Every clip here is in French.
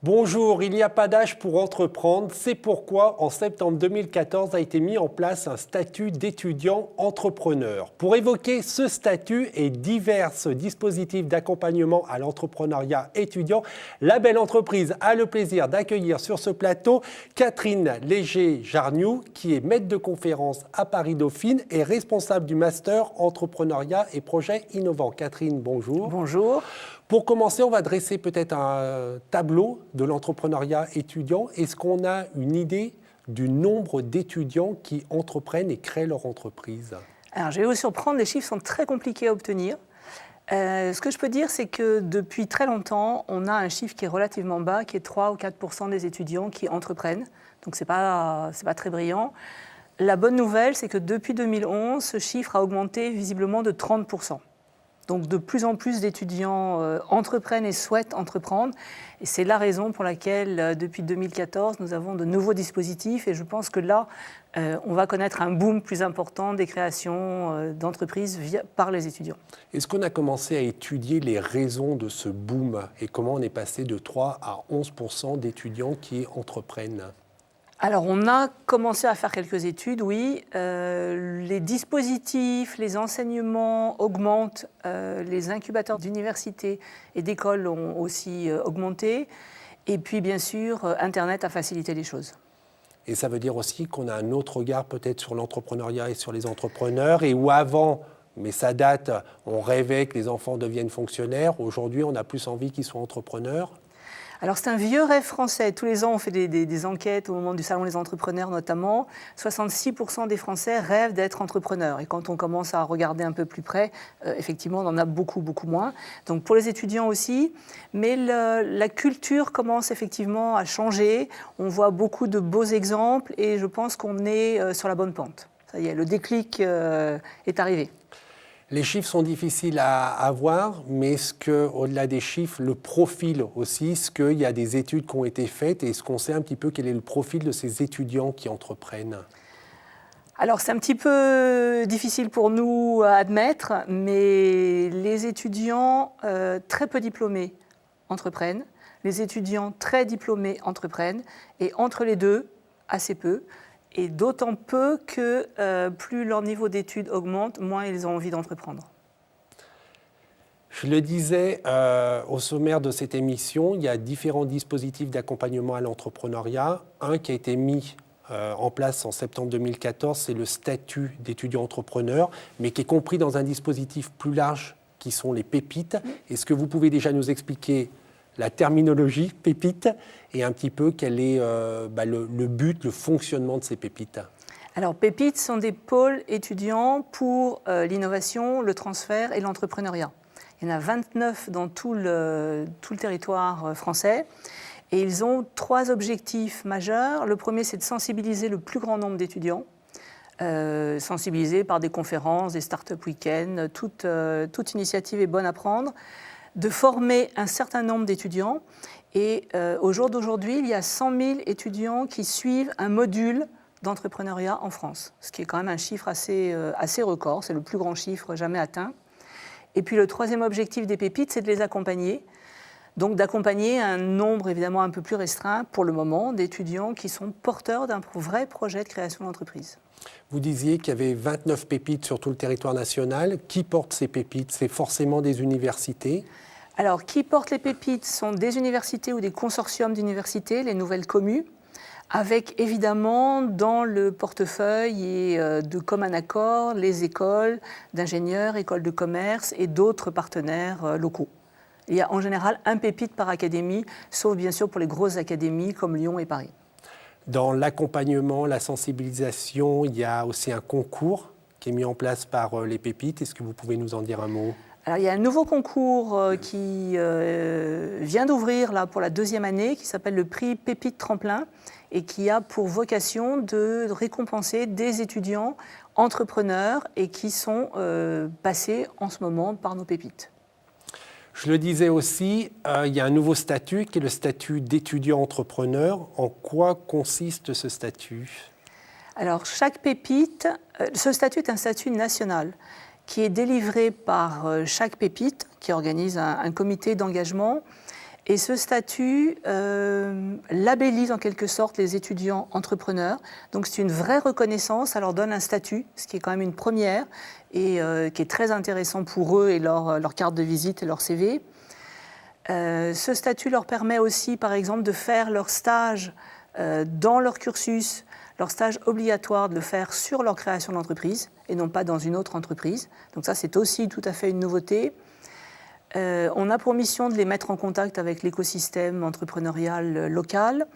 Bonjour, il n'y a pas d'âge pour entreprendre. C'est pourquoi, en septembre 2014, a été mis en place un statut d'étudiant entrepreneur. Pour évoquer ce statut et divers dispositifs d'accompagnement à l'entrepreneuriat étudiant, la belle entreprise a le plaisir d'accueillir sur ce plateau Catherine Léger-Jarniou, qui est maître de conférence à Paris-Dauphine et responsable du master entrepreneuriat et projets innovants. Catherine, bonjour. Bonjour. Pour commencer, on va dresser peut-être un tableau de l'entrepreneuriat étudiant. Est-ce qu'on a une idée du nombre d'étudiants qui entreprennent et créent leur entreprise? Alors, je vais vous surprendre, les chiffres sont très compliqués à obtenir. Ce que je peux dire, c'est que depuis très longtemps, on a un chiffre qui est relativement bas, qui est 3 ou 4% des étudiants qui entreprennent. Donc, c'est pas très brillant. La bonne nouvelle, c'est que depuis 2011, ce chiffre a augmenté visiblement de 30%. Donc de plus en plus d'étudiants entreprennent et souhaitent entreprendre. Et c'est la raison pour laquelle, depuis 2014, nous avons de nouveaux dispositifs. Et je pense que là, on va connaître un boom plus important des créations d'entreprises par les étudiants. Est-ce qu'on a commencé à étudier les raisons de ce boom et comment on est passé de 3 à 11% d'étudiants qui entreprennent ? Alors, on a commencé à faire quelques études, oui. Les dispositifs, les enseignements augmentent. Les incubateurs d'universités et d'écoles ont aussi augmenté. Et puis, bien sûr, Internet a facilité les choses. Et ça veut dire aussi qu'on a un autre regard peut-être sur l'entrepreneuriat et sur les entrepreneurs. Et où avant, mais ça date, on rêvait que les enfants deviennent fonctionnaires. Aujourd'hui, on a plus envie qu'ils soient entrepreneurs. Alors c'est un vieux rêve français. Tous les ans, on fait des enquêtes au moment du Salon des entrepreneurs notamment. 66% des Français rêvent d'être entrepreneurs. Et quand on commence à regarder un peu plus près, effectivement, on en a beaucoup, beaucoup moins. Donc pour les étudiants aussi. Mais la culture commence effectivement à changer. On voit beaucoup de beaux exemples et je pense qu'on est sur la bonne pente. Ça y est, le déclic est arrivé. Les chiffres sont difficiles à avoir, mais est-ce qu'au-delà des chiffres, le profil aussi, est-ce qu'il y a des études qui ont été faites et est-ce qu'on sait un petit peu quel est le profil de ces étudiants qui entreprennent ? Alors c'est un petit peu difficile pour nous à admettre, mais les étudiants très peu diplômés entreprennent, les étudiants très diplômés entreprennent, et entre les deux, assez peu. Et d'autant peu que plus leur niveau d'études augmente, moins ils ont envie d'entreprendre. Je le disais au sommaire de cette émission, il y a différents dispositifs d'accompagnement à l'entrepreneuriat. Un qui a été mis en place en septembre 2014, c'est le statut d'étudiant entrepreneur, mais qui est compris dans un dispositif plus large qui sont les pépites. Est-ce que vous pouvez déjà nous expliquer la terminologie pépite et un petit peu quel est le but, le fonctionnement de ces pépites? Alors, pépites sont des pôles étudiants pour l'innovation, le transfert et l'entrepreneuriat. Il y en a 29 dans tout le territoire français et ils ont 3 objectifs majeurs. Le premier, c'est de sensibiliser le plus grand nombre d'étudiants, sensibiliser par des conférences, des start-up week-ends, toute initiative est bonne à prendre, de former un certain nombre d'étudiants. Et au jour d'aujourd'hui, il y a 100 000 étudiants qui suivent un module d'entrepreneuriat en France, ce qui est quand même un chiffre assez record, c'est le plus grand chiffre jamais atteint. Et puis le troisième objectif des pépites, c'est de les accompagner, donc d'accompagner un nombre évidemment un peu plus restreint pour le moment d'étudiants qui sont porteurs d'un vrai projet de création d'entreprise. Vous disiez qu'il y avait 29 pépites sur tout le territoire national. Qui porte ces pépites? C'est forcément des universités? Alors, qui porte les pépites sont des universités ou des consortiums d'universités, les nouvelles communes, avec évidemment dans le portefeuille et de commun accord les écoles d'ingénieurs, écoles de commerce et d'autres partenaires locaux. Il y a en général un pépite par académie, sauf bien sûr pour les grosses académies comme Lyon et Paris. Dans l'accompagnement, la sensibilisation, il y a aussi un concours qui est mis en place par les pépites. Est-ce que vous pouvez nous en dire un mot ? Alors, il y a un nouveau concours qui vient d'ouvrir là, pour la 2e année, qui s'appelle le prix Pépite Tremplin et qui a pour vocation de récompenser des étudiants entrepreneurs et qui sont passés en ce moment par nos pépites. Je le disais aussi, il y a un nouveau statut qui est le statut d'étudiant entrepreneur. En quoi consiste ce statut ? Alors, chaque pépite, ce statut est un statut national qui est délivré par chaque pépite, qui organise un comité d'engagement. Et ce statut labellise en quelque sorte les étudiants entrepreneurs. Donc c'est une vraie reconnaissance, ça leur donne un statut, ce qui est quand même une première et qui est très intéressant pour eux et leur carte de visite et leur CV. Ce statut leur permet aussi, par exemple, de faire leur stage dans leur cursus, leur stage obligatoire, de le faire sur leur création d'entreprise et non pas dans une autre entreprise. Donc ça, c'est aussi tout à fait une nouveauté. On a pour mission de les mettre en contact avec l'écosystème entrepreneurial local.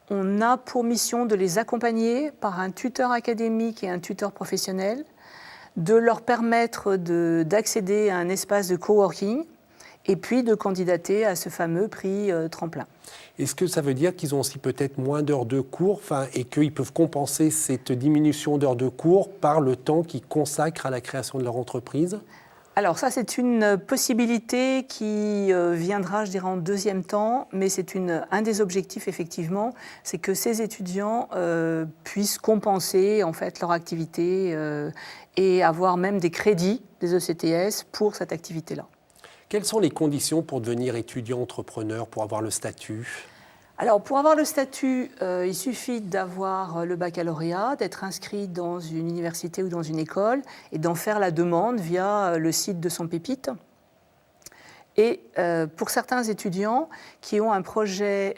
On a pour mission de les accompagner par un tuteur académique et un tuteur professionnel, de leur permettre d'accéder à un espace de coworking et puis de candidater à ce fameux prix tremplin. Est-ce que ça veut dire qu'ils ont aussi peut-être moins d'heures de cours et qu'ils peuvent compenser cette diminution d'heures de cours par le temps qu'ils consacrent à la création de leur entreprise ? Alors ça, c'est une possibilité qui viendra, je dirais, en deuxième temps, mais c'est un des objectifs, effectivement, c'est que ces étudiants puissent compenser en fait, leur activité et avoir même des crédits des ECTS pour cette activité-là. Quelles sont les conditions pour devenir étudiant entrepreneur, pour avoir le statut ? Alors, pour avoir le statut, il suffit d'avoir le baccalauréat, d'être inscrit dans une université ou dans une école et d'en faire la demande via le site de son pépite. Et pour certains étudiants qui ont un projet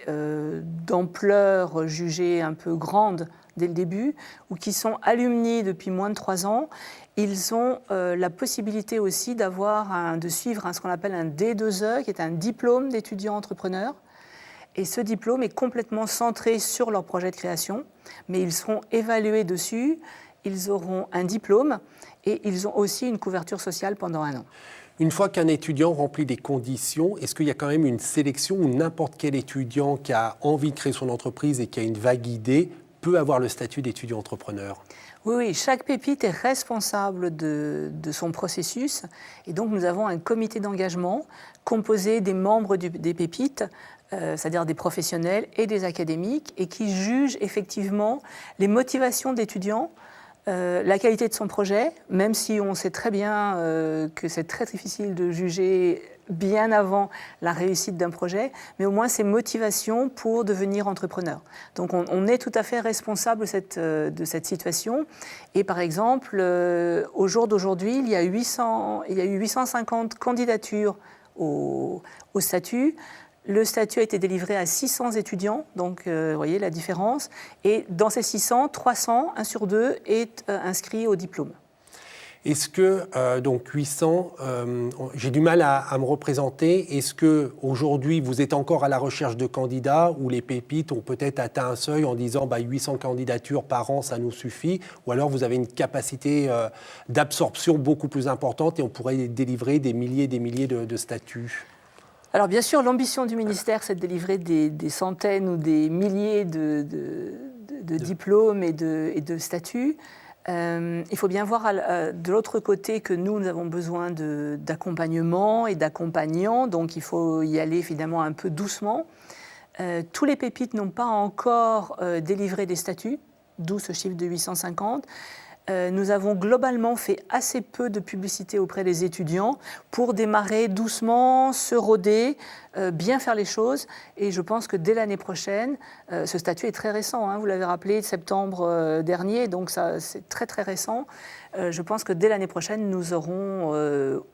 d'ampleur jugée un peu grande dès le début ou qui sont alumni depuis moins de 3 ans, ils ont la possibilité aussi de suivre ce qu'on appelle un D2E, qui est un diplôme d'étudiant entrepreneur. Et ce diplôme est complètement centré sur leur projet de création, mais ils seront évalués dessus, ils auront un diplôme et ils ont aussi une couverture sociale pendant 1 an. Une fois qu'un étudiant remplit des conditions, est-ce qu'il y a quand même une sélection où n'importe quel étudiant qui a envie de créer son entreprise et qui a une vague idée peut avoir le statut d'étudiant entrepreneur ? Oui, chaque pépite est responsable de son processus. Et donc, nous avons un comité d'engagement composé des membres des pépites, c'est-à-dire des professionnels et des académiques, et qui juge effectivement les motivations d'étudiants, la qualité de son projet, même si on sait très bien que c'est très difficile de juger bien avant la réussite d'un projet, mais au moins ses motivations pour devenir entrepreneur. Donc on est tout à fait responsable de cette situation. Et par exemple, au jour d'aujourd'hui, il y a eu 850 candidatures au statut. Le statut a été délivré à 600 étudiants, donc vous voyez la différence. Et dans ces 600, 300, 1 sur 2, est inscrit au diplôme. Est-ce que, donc 800, j'ai du mal à me représenter, est-ce qu'aujourd'hui vous êtes encore à la recherche de candidats ou les pépites ont peut-être atteint un seuil en disant 800 candidatures par an, ça nous suffit, ou alors vous avez une capacité d'absorption beaucoup plus importante et on pourrait délivrer des milliers et des milliers de statuts ? Alors bien sûr, l'ambition du ministère, c'est de délivrer des centaines ou des milliers de diplômes et de statuts. Il faut bien voir de l'autre côté que nous avons besoin d'accompagnement et d'accompagnants, donc il faut y aller évidemment un peu doucement. Tous les pépites n'ont pas encore délivré des statuts, d'où ce chiffre de 850. Nous avons globalement fait assez peu de publicité auprès des étudiants pour démarrer doucement, se roder, bien faire les choses. Et je pense que dès l'année prochaine, ce statut est très récent, hein, vous l'avez rappelé, septembre dernier, donc ça, c'est très très récent. Je pense que dès l'année prochaine, nous aurons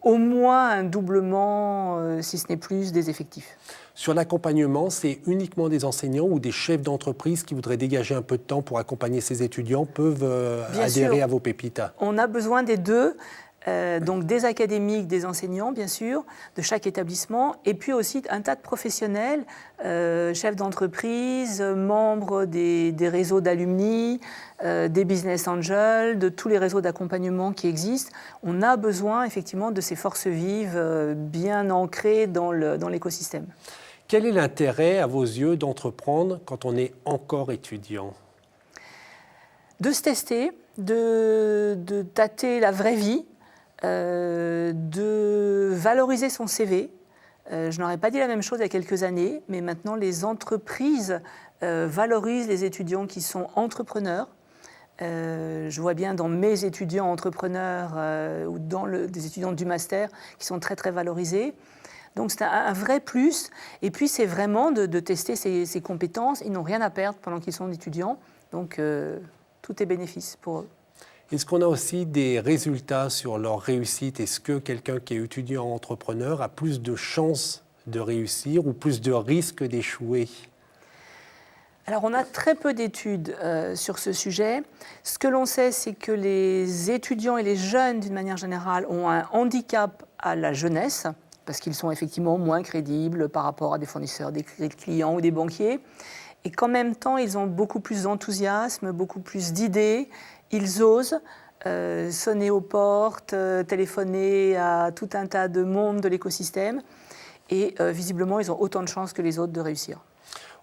au moins un doublement, si ce n'est plus, des effectifs. Sur l'accompagnement, c'est uniquement des enseignants ou des chefs d'entreprise qui voudraient dégager un peu de temps pour accompagner ces étudiants peuvent adhérer à vos pépites ? On a besoin des deux, donc des académiques, des enseignants, bien sûr, de chaque établissement, et puis aussi un tas de professionnels, chefs d'entreprise, membres des réseaux d'alumni, des business angels, de tous les réseaux d'accompagnement qui existent. On a besoin effectivement de ces forces vives bien ancrées dans l'écosystème. Quel est l'intérêt, à vos yeux, d'entreprendre quand on est encore étudiant ? De se tester, de tâter la vraie vie, de valoriser son CV. Je n'aurais pas dit la même chose il y a quelques années, mais maintenant les entreprises valorisent les étudiants qui sont entrepreneurs. Je vois bien dans mes étudiants entrepreneurs ou dans des étudiants du master qui sont très très valorisés. Donc c'est un vrai plus. Et puis c'est vraiment de tester ses compétences. Ils n'ont rien à perdre pendant qu'ils sont étudiants. Donc tout est bénéfice pour eux. Est-ce qu'on a aussi des résultats sur leur réussite? Est-ce que quelqu'un qui est étudiant entrepreneur a plus de chances de réussir ou plus de risques d'échouer? Alors on a très peu d'études sur ce sujet. Ce que l'on sait, c'est que les étudiants et les jeunes, d'une manière générale, ont un handicap à la jeunesse, parce qu'ils sont effectivement moins crédibles par rapport à des fournisseurs, des clients ou des banquiers, et qu'en même temps, ils ont beaucoup plus d'enthousiasme, beaucoup plus d'idées. Ils osent sonner aux portes, téléphoner à tout un tas de monde de l'écosystème. Et visiblement, ils ont autant de chances que les autres de réussir.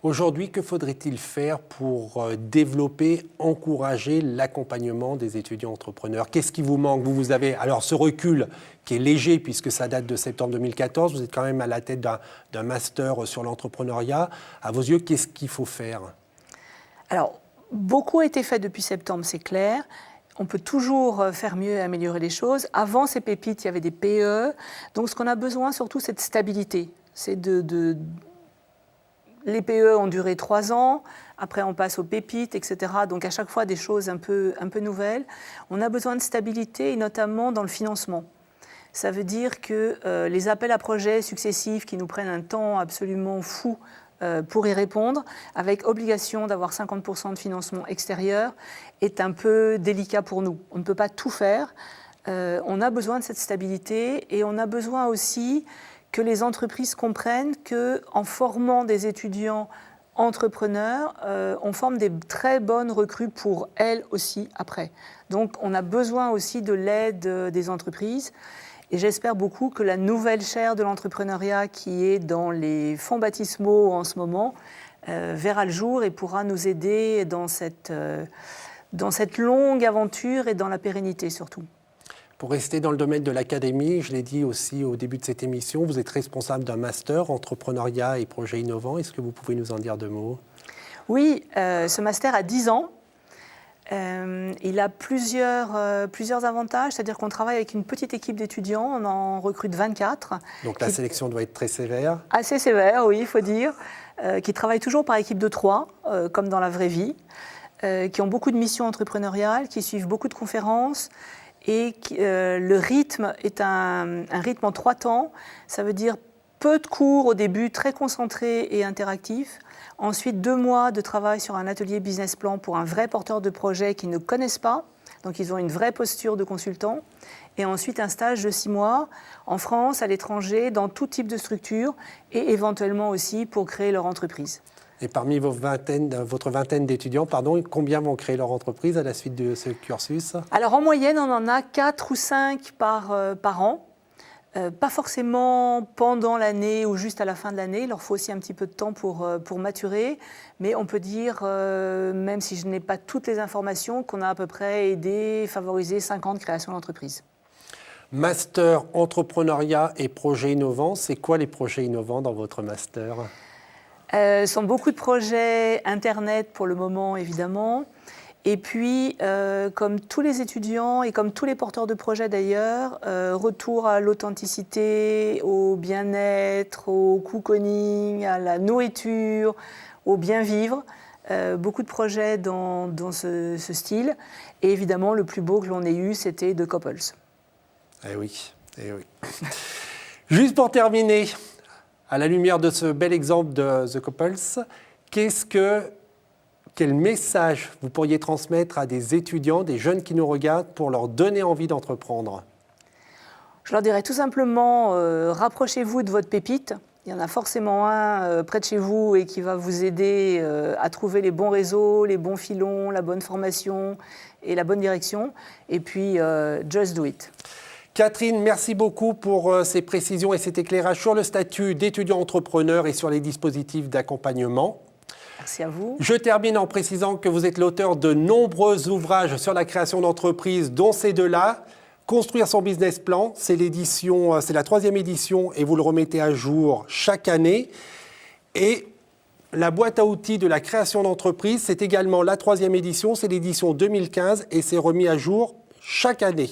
Aujourd'hui, que faudrait-il faire pour développer, encourager l'accompagnement des étudiants entrepreneurs? Qu'est-ce qui vous manque? Vous avez alors ce recul qui est léger puisque ça date de septembre 2014. Vous êtes quand même à la tête d'un master sur l'entrepreneuriat. À vos yeux, qu'est-ce qu'il faut faire? Alors, beaucoup a été fait depuis septembre, c'est clair. On peut toujours faire mieux et améliorer les choses. Avant ces pépites, il y avait des PE. Donc, ce qu'on a besoin surtout, c'est de stabilité. C'est Les PE ont duré 3 ans, après on passe aux pépites, etc. Donc à chaque fois des choses un peu nouvelles. On a besoin de stabilité, et notamment dans le financement. Ça veut dire que les appels à projets successifs qui nous prennent un temps absolument fou pour y répondre, avec obligation d'avoir 50% de financement extérieur, est un peu délicat pour nous. On ne peut pas tout faire. On a besoin de cette stabilité et on a besoin aussi que les entreprises comprennent qu'en formant des étudiants entrepreneurs, on forme des très bonnes recrues pour elles aussi après. Donc on a besoin aussi de l'aide des entreprises. Et j'espère beaucoup que la nouvelle chaire de l'entrepreneuriat qui est dans les fonds baptismaux en ce moment verra le jour et pourra nous aider dans cette longue aventure et dans la pérennité surtout. Pour rester dans le domaine de l'académie, je l'ai dit aussi au début de cette émission, vous êtes responsable d'un master entrepreneuriat et projets innovants. Est-ce que vous pouvez nous en dire 2 mots? Oui, ce master a 10 ans. Il a plusieurs avantages, c'est-à-dire qu'on travaille avec une petite équipe d'étudiants, on en recrute 24. Donc la sélection doit être très sévère? Assez sévère, oui, il faut dire, qui travaillent toujours par équipe de 3, comme dans la vraie vie, qui ont beaucoup de missions entrepreneuriales, qui suivent beaucoup de conférences, et le rythme est un rythme en 3 temps. Ça veut dire peu de cours au début, très concentrés et interactifs. Ensuite, 2 mois de travail sur un atelier business plan pour un vrai porteur de projet qu'ils ne connaissent pas. Donc, ils ont une vraie posture de consultant. Et ensuite, un stage de 6 mois en France, à l'étranger, dans tout type de structure et éventuellement aussi pour créer leur entreprise. Et parmi votre vingtaine d'étudiants, combien vont créer leur entreprise à la suite de ce cursus? Alors en moyenne, on en a 4 ou 5 par an. Pas forcément pendant l'année ou juste à la fin de l'année. Il leur faut aussi un petit peu de temps pour maturer. Mais on peut dire, même si je n'ai pas toutes les informations, qu'on a à peu près aidé, favorisé 50 créations d'entreprises. Master entrepreneuriat et projets innovants. C'est quoi les projets innovants dans votre master? Ce sont beaucoup de projets Internet pour le moment, évidemment. Et puis, comme tous les étudiants et comme tous les porteurs de projets d'ailleurs, retour à l'authenticité, au bien-être, au cocooning, à la nourriture, au bien-vivre. Beaucoup de projets dans ce style. Et évidemment, le plus beau que l'on ait eu, c'était The Couples. Eh oui, eh oui. Juste pour terminer, à la lumière de ce bel exemple de The Couples, quel message vous pourriez transmettre à des étudiants, des jeunes qui nous regardent pour leur donner envie d'entreprendre? Je leur dirais tout simplement, rapprochez-vous de votre pépite. Il y en a forcément un près de chez vous et qui va vous aider à trouver les bons réseaux, les bons filons, la bonne formation et la bonne direction. Et puis, just do it. Catherine, merci beaucoup pour ces précisions et cet éclairage sur le statut d'étudiant entrepreneur et sur les dispositifs d'accompagnement. Merci à vous. Je termine en précisant que vous êtes l'auteur de nombreux ouvrages sur la création d'entreprises, dont ces 2-là. Construire son business plan, c'est la 3e édition et vous le remettez à jour chaque année. Et la boîte à outils de la création d'entreprise, c'est également la 3e édition, c'est l'édition 2015 et c'est remis à jour chaque année.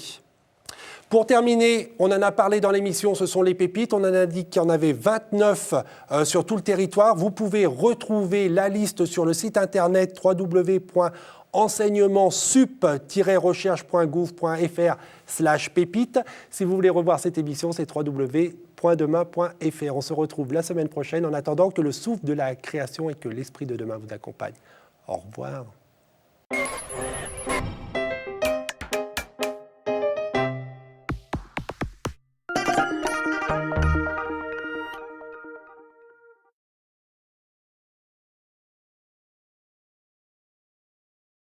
Pour terminer, on en a parlé dans l'émission, ce sont les pépites. On en a dit qu'il y en avait 29 sur tout le territoire. Vous pouvez retrouver la liste sur le site internet www.enseignement-sup-recherche.gouv.fr/pépites. Si vous voulez revoir cette émission, c'est www.demain.fr. On se retrouve la semaine prochaine en attendant que le souffle de la création et que l'esprit de demain vous accompagne. Au revoir.